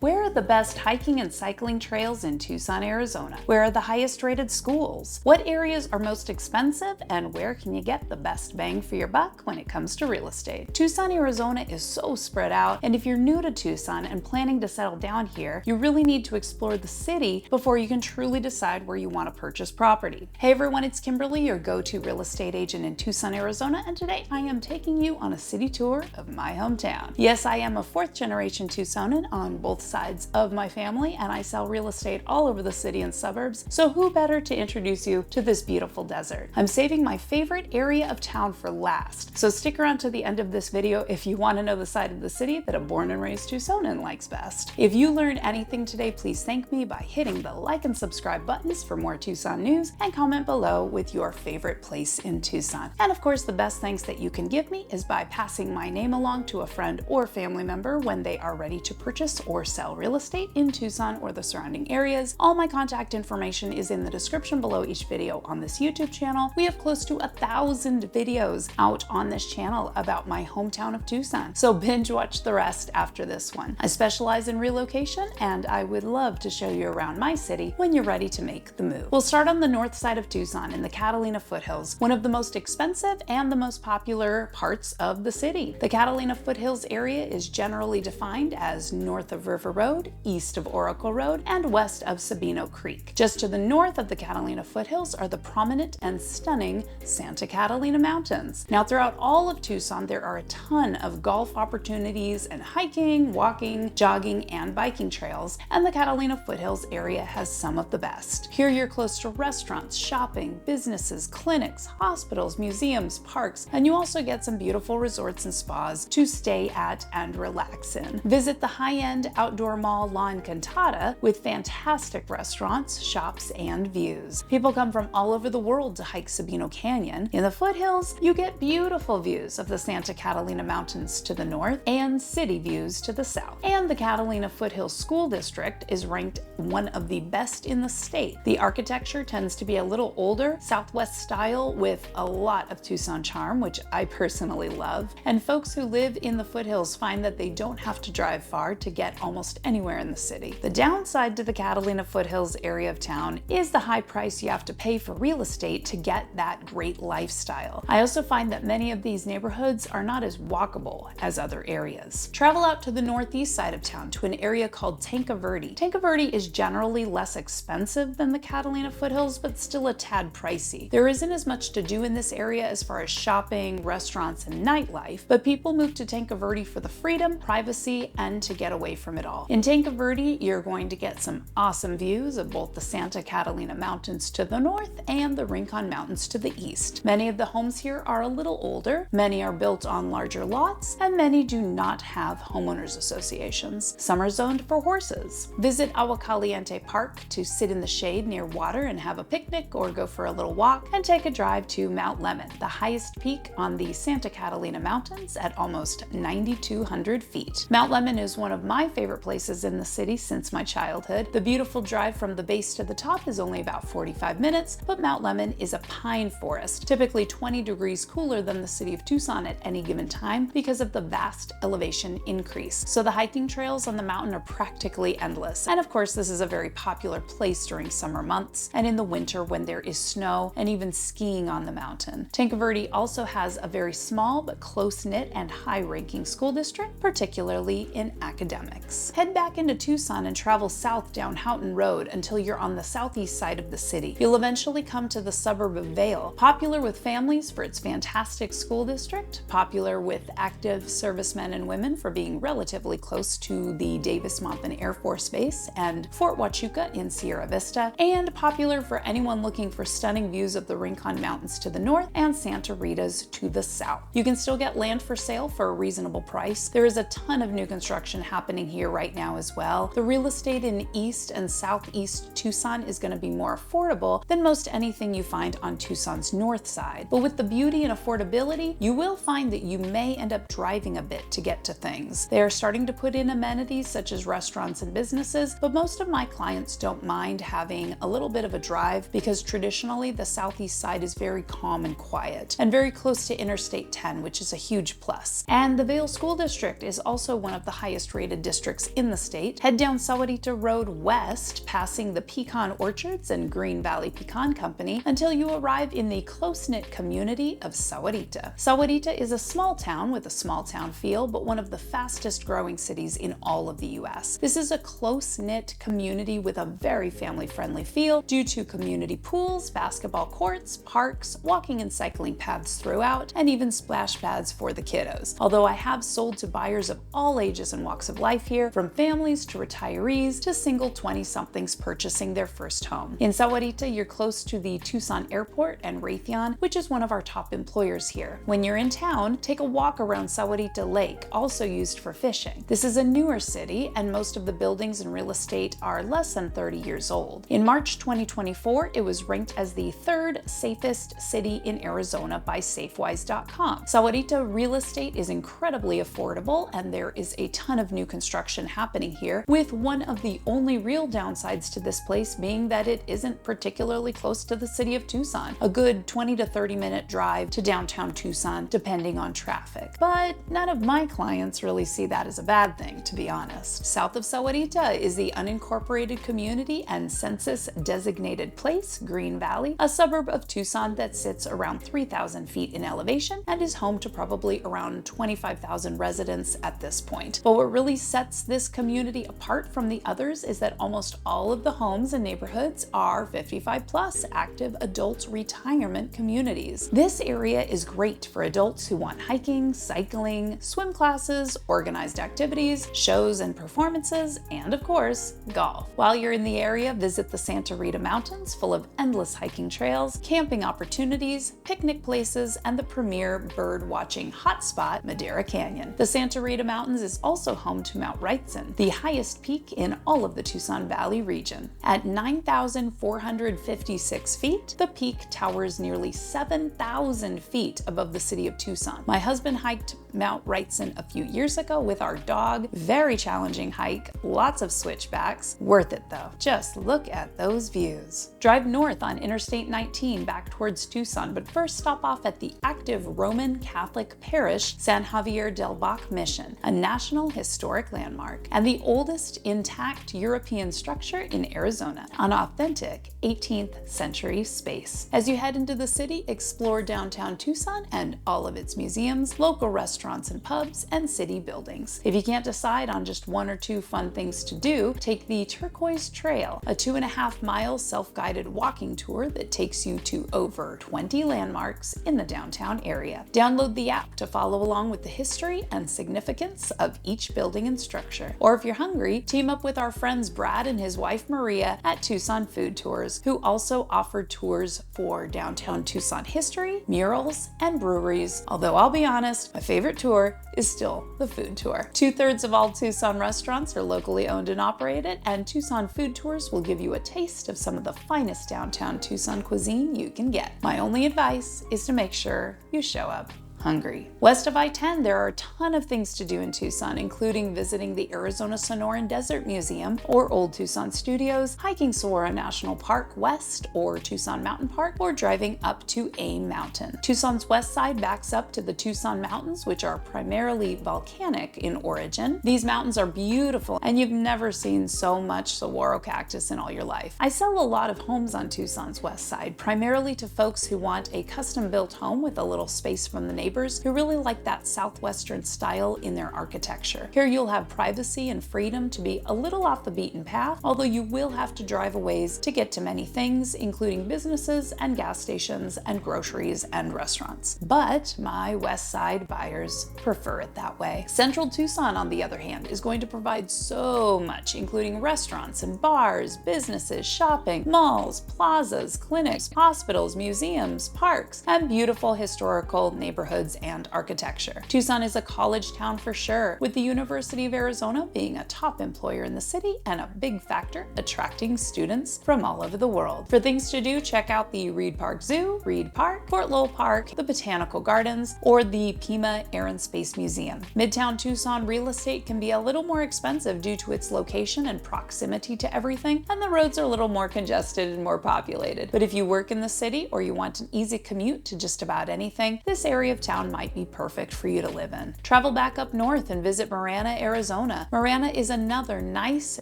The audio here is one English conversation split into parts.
Where are the best hiking and cycling trails in Tucson, Arizona? Where are the highest rated schools? What areas are most expensive, and where can you get the best bang for your buck when it comes to real estate? Tucson, Arizona is so spread out, and if you're new to Tucson and planning to settle down here, you really need to explore the city before you can truly decide where you want to purchase property. Hey everyone, it's Kimberly, your go-to real estate agent in Tucson, Arizona, and today I am taking you on a city tour of my hometown. Yes, I am a fourth generation Tucsonan on both sides of my family, and I sell real estate all over the city and suburbs, so who better to introduce you to this beautiful desert? I'm saving my favorite area of town for last, so stick around to the end of this video if you want to know the side of the city that a born and raised Tucsonan likes best. If you learned anything today, please thank me by hitting the like and subscribe buttons for more Tucson news, and comment below with your favorite place in Tucson. And of course, the best thanks that you can give me is by passing my name along to a friend or family member when they are ready to purchase or sell real estate in Tucson or the surrounding areas. All my contact information is in the description below each video on this YouTube channel. We have close to 1,000 videos out on this channel about my hometown of Tucson, so binge watch the rest after this one. I specialize in relocation, and I would love to show you around my city when you're ready to make the move. We'll start on the north side of Tucson in the Catalina Foothills, one of the most expensive and the most popular parts of the city. The Catalina Foothills area is generally defined as north of River Road, east of Oracle Road, and west of Sabino Creek. Just to the north of the Catalina Foothills are the prominent and stunning Santa Catalina Mountains. Now, throughout all of Tucson, there are a ton of golf opportunities and hiking, walking, jogging, and biking trails, and the Catalina Foothills area has some of the best. Here you're close to restaurants, shopping, businesses, clinics, hospitals, museums, parks, and you also get some beautiful resorts and spas to stay at and relax in. Visit the high-end outdoor mall La Encantada with fantastic restaurants, shops, and views. People come from all over the world to hike Sabino Canyon. In the foothills, you get beautiful views of the Santa Catalina Mountains to the north and city views to the south. And the Catalina Foothills School District is ranked one of the best in the state. The architecture tends to be a little older, Southwest style with a lot of Tucson charm, which I personally love. And folks who live in the foothills find that they don't have to drive far to get almost anywhere in the city. The downside to the Catalina Foothills area of town is the high price you have to pay for real estate to get that great lifestyle. I also find that many of these neighborhoods are not as walkable as other areas. Travel out to the northeast side of town to an area called Tanque Verde. Tanque Verde is generally less expensive than the Catalina Foothills, but still a tad pricey. There isn't as much to do in this area as far as shopping, restaurants, and nightlife, but people move to Tanque Verde for the freedom, privacy, and to get away from it all. In Tanque Verde, you're going to get some awesome views of both the Santa Catalina Mountains to the north and the Rincon Mountains to the east. Many of the homes here are a little older, many are built on larger lots, and many do not have homeowners associations. Some are zoned for horses. Visit Agua Caliente Park to sit in the shade near water and have a picnic, or go for a little walk and take a drive to Mount Lemon, the highest peak on the Santa Catalina Mountains at almost 9,200 feet. Mount Lemon is one of my favorite places in the city since my childhood. The beautiful drive from the base to the top is only about 45 minutes, but Mount Lemon is a pine forest, typically 20 degrees cooler than the city of Tucson at any given time because of the vast elevation increase. So the hiking trails on the mountain are practically endless. And of course, this is a very popular place during summer months and in the winter when there is snow and even skiing on the mountain. Tanque Verde also has a very small but close-knit and high-ranking school district, particularly in academics. Head back into Tucson and travel south down Houghton Road until you're on the southeast side of the city. You'll eventually come to the suburb of Vail, popular with families for its fantastic school district, popular with active servicemen and women for being relatively close to the Davis-Monthan Air Force Base and Fort Huachuca in Sierra Vista, and popular for anyone looking for stunning views of the Rincon Mountains to the north and Santa Rita's to the south. You can still get land for sale for a reasonable price. There is a ton of new construction happening here right now as well. The real estate in East and Southeast Tucson is going to be more affordable than most anything you find on Tucson's north side. But with the beauty and affordability, you will find that you may end up driving a bit to get to things. They are starting to put in amenities such as restaurants and businesses, but most of my clients don't mind having a little bit of a drive because traditionally the southeast side is very calm and quiet and very close to Interstate 10, which is a huge plus. And the Vail School District is also one of the highest rated districts in the estate, head down Sahuarita Road west, passing the pecan orchards and Green Valley Pecan Company until you arrive in the close-knit community of Sahuarita. Sahuarita is a small town with a small town feel, but one of the fastest growing cities in all of the US. This is a close-knit community with a very family-friendly feel due to community pools, basketball courts, parks, walking and cycling paths throughout, and even splash pads for the kiddos. Although I have sold to buyers of all ages and walks of life here, from families to retirees to single 20-somethings purchasing their first home. In Sahuarita, you're close to the Tucson Airport and Raytheon, which is one of our top employers here. When you're in town, take a walk around Sahuarita Lake, also used for fishing. This is a newer city, and most of the buildings and real estate are less than 30 years old. In March 2024, it was ranked as the 3rd safest city in Arizona by Safewise.com. Sahuarita real estate is incredibly affordable, and there is a ton of new construction happening here, with one of the only real downsides to this place being that it isn't particularly close to the city of Tucson, a good 20 to 30 minute drive to downtown Tucson, depending on traffic. But none of my clients really see that as a bad thing, to be honest. South of Sahuarita is the unincorporated community and census-designated place, Green Valley, a suburb of Tucson that sits around 3,000 feet in elevation and is home to probably around 25,000 residents at this point. But what really sets this community apart from the others is that almost all of the homes and neighborhoods are 55+ active adult retirement communities. This area is great for adults who want hiking, cycling, swim classes, organized activities, shows and performances, and of course, golf. While you're in the area, visit the Santa Rita Mountains, full of endless hiking trails, camping opportunities, picnic places, and the premier bird watching hotspot, Madera Canyon. The Santa Rita Mountains is also home to Mount Wrightson, the highest peak in all of the Tucson Valley region. At 9,456 feet, the peak towers nearly 7,000 feet above the city of Tucson. My husband hiked Mount Wrightson a few years ago with our dog. Very challenging hike, lots of switchbacks. Worth it though. Just look at those views. Drive north on Interstate 19 back towards Tucson, but first stop off at the active Roman Catholic parish San Xavier del Bac Mission, a National Historic Landmark, and the oldest intact European structure in Arizona, an authentic 18th century space. As you head into the city, explore downtown Tucson and all of its museums, local restaurants and pubs, and city buildings. If you can't decide on just one or two fun things to do, take the Turquoise Trail, a 2.5-mile self-guided walking tour that takes you to over 20 landmarks in the downtown area. Download the app to follow along with the history and significance of each building and structure. Or if you're hungry, team up with our friends Brad and his wife Maria at Tucson Food Tours, who also offer tours for downtown Tucson history, murals, and breweries. Although I'll be honest, my favorite tour is still the food tour. 2/3 of all Tucson restaurants are locally owned and operated, and Tucson Food Tours will give you a taste of some of the finest downtown Tucson cuisine you can get. My only advice is to make sure you show up hungry. West of I-10, there are a ton of things to do in Tucson, including visiting the Arizona Sonoran Desert Museum or Old Tucson Studios, hiking Saguaro National Park West or Tucson Mountain Park, or driving up to Aim Mountain. Tucson's west side backs up to the Tucson Mountains, which are primarily volcanic in origin. These mountains are beautiful, and you've never seen so much saguaro cactus in all your life. I sell a lot of homes on Tucson's west side, primarily to folks who want a custom-built home with a little space from the neighbors who really like that southwestern style in their architecture. Here you'll have privacy and freedom to be a little off the beaten path, although you will have to drive a ways to get to many things, including businesses and gas stations and groceries and restaurants. But my west side buyers prefer it that way. Central Tucson, on the other hand, is going to provide so much, including restaurants and bars, businesses, shopping, malls, plazas, clinics, hospitals, museums, parks, and beautiful historical neighborhoods and architecture. Tucson is a college town for sure, with the University of Arizona being a top employer in the city and a big factor attracting students from all over the world. For things to do, check out the Reed Park Zoo, Reed Park, Fort Lowell Park, the Botanical Gardens, or the Pima Air and Space Museum. Midtown Tucson real estate can be a little more expensive due to its location and proximity to everything, and the roads are a little more congested and more populated. But if you work in the city or you want an easy commute to just about anything, this area of town might be perfect for you to live in. Travel back up north and visit Marana, Arizona. Marana is another nice,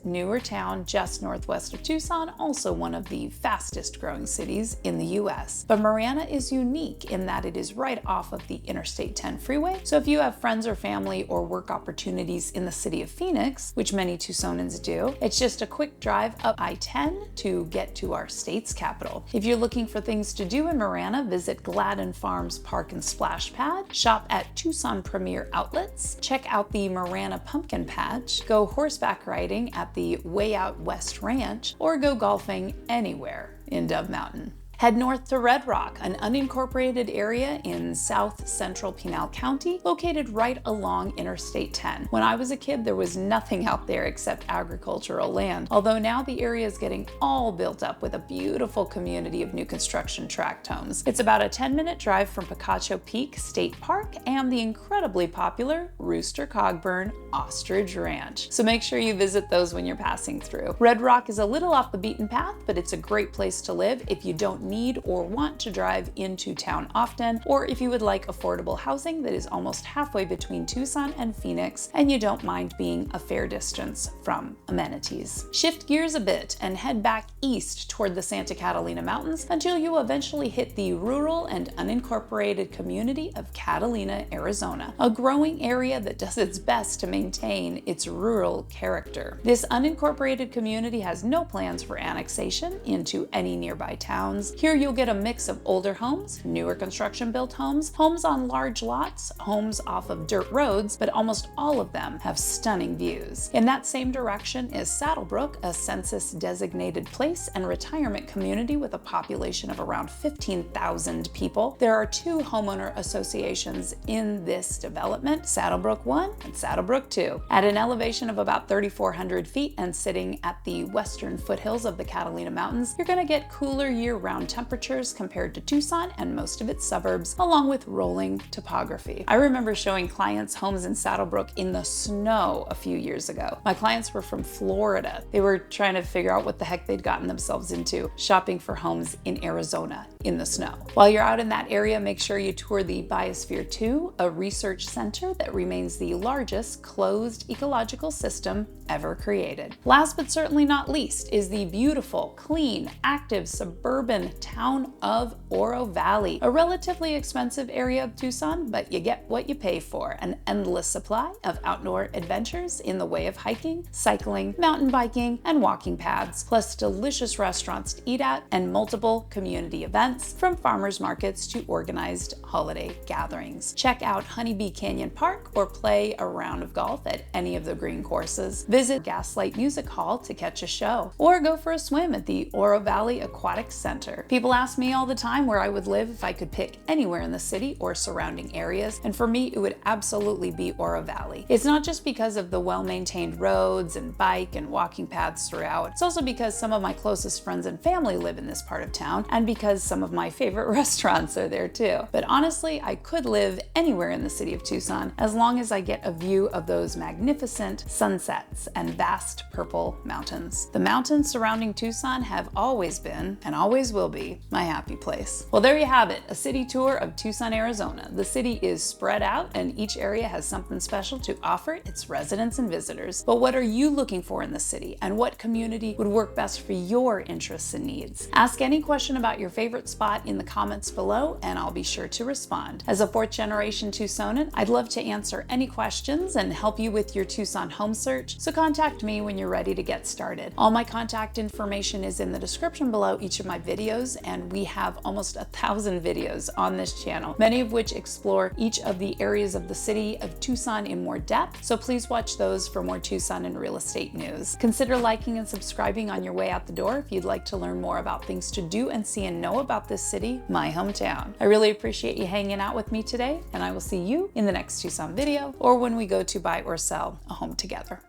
newer town just northwest of Tucson, also one of the fastest growing cities in the US. But Marana is unique in that it is right off of the Interstate 10 freeway, so if you have friends or family or work opportunities in the city of Phoenix, which many Tucsonans do, it's just a quick drive up I-10 to get to our state's capital. If you're looking for things to do in Marana, visit Gladden Farms Park and Splash Pad, shop at Tucson Premier Outlets, check out the Marana Pumpkin Patch, go horseback riding at the Way Out West Ranch, or go golfing anywhere in Dove Mountain. Head north to Red Rock, an unincorporated area in south-central Pinal County, located right along Interstate 10. When I was a kid, there was nothing out there except agricultural land, although now the area is getting all built up with a beautiful community of new construction tract homes. It's about a 10-minute drive from Picacho Peak State Park and the incredibly popular Rooster Cogburn Ostrich Ranch. So make sure you visit those when you're passing through. Red Rock is a little off the beaten path, but it's a great place to live if you don't need or want to drive into town often, or if you would like affordable housing that is almost halfway between Tucson and Phoenix and you don't mind being a fair distance from amenities. Shift gears a bit and head back east toward the Santa Catalina Mountains until you eventually hit the rural and unincorporated community of Catalina, Arizona, a growing area that does its best to maintain its rural character. This unincorporated community has no plans for annexation into any nearby towns. Here you'll get a mix of older homes, newer construction-built homes, homes on large lots, homes off of dirt roads, but almost all of them have stunning views. In that same direction is Saddlebrooke, a census-designated place and retirement community with a population of around 15,000 people. There are two homeowner associations in this development, Saddlebrook 1 and Saddlebrook 2. At an elevation of about 3,400 feet and sitting at the western foothills of the Catalina Mountains, you're going to get cooler year-round temperatures compared to Tucson and most of its suburbs, along with rolling topography. I remember showing clients homes in Saddlebrook in the snow a few years ago. My clients were from Florida. They were trying to figure out what the heck they'd gotten themselves into, shopping for homes in Arizona in the snow. While you're out in that area, make sure you tour the Biosphere 2, a research center that remains the largest closed ecological system ever created. Last but certainly not least is the beautiful, clean, active, suburban town of Oro Valley, a relatively expensive area of Tucson, but you get what you pay for, an endless supply of outdoor adventures in the way of hiking, cycling, mountain biking, and walking paths, plus delicious restaurants to eat at and multiple community events, from farmers markets to organized holiday gatherings. Check out Honeybee Canyon Park or play a round of golf at any of the green courses. Visit Gaslight Music Hall to catch a show, or go for a swim at the Oro Valley Aquatic Center. People ask me all the time where I would live if I could pick anywhere in the city or surrounding areas, and for me it would absolutely be Oro Valley. It's not just because of the well-maintained roads and bike and walking paths throughout, it's also because some of my closest friends and family live in this part of town, and because some of my favorite restaurants are there too. But honestly, I could live anywhere in the city of Tucson as long as I get a view of those magnificent sunsets and vast purple mountains. The mountains surrounding Tucson have always been, and always will be, my happy place. Well, there you have it, a city tour of Tucson, Arizona. The city is spread out and each area has something special to offer its residents and visitors. But what are you looking for in the city, and what community would work best for your interests and needs? Ask any question about your favorite spot in the comments below and I'll be sure to respond. As a fourth-generation Tucsonan, I'd love to answer any questions and help you with your Tucson home search, so contact me when you're ready to get started. All my contact information is in the description below each of my videos, and we have almost 1,000 videos on this channel, many of which explore each of the areas of the city of Tucson in more depth, so please watch those for more Tucson and real estate news. Consider liking and subscribing on your way out the door if you'd like to learn more about things to do and see and know about this city, my hometown. I really appreciate you hanging out with me today, and I will see you in the next Tucson video or when we go to buy or sell a home together.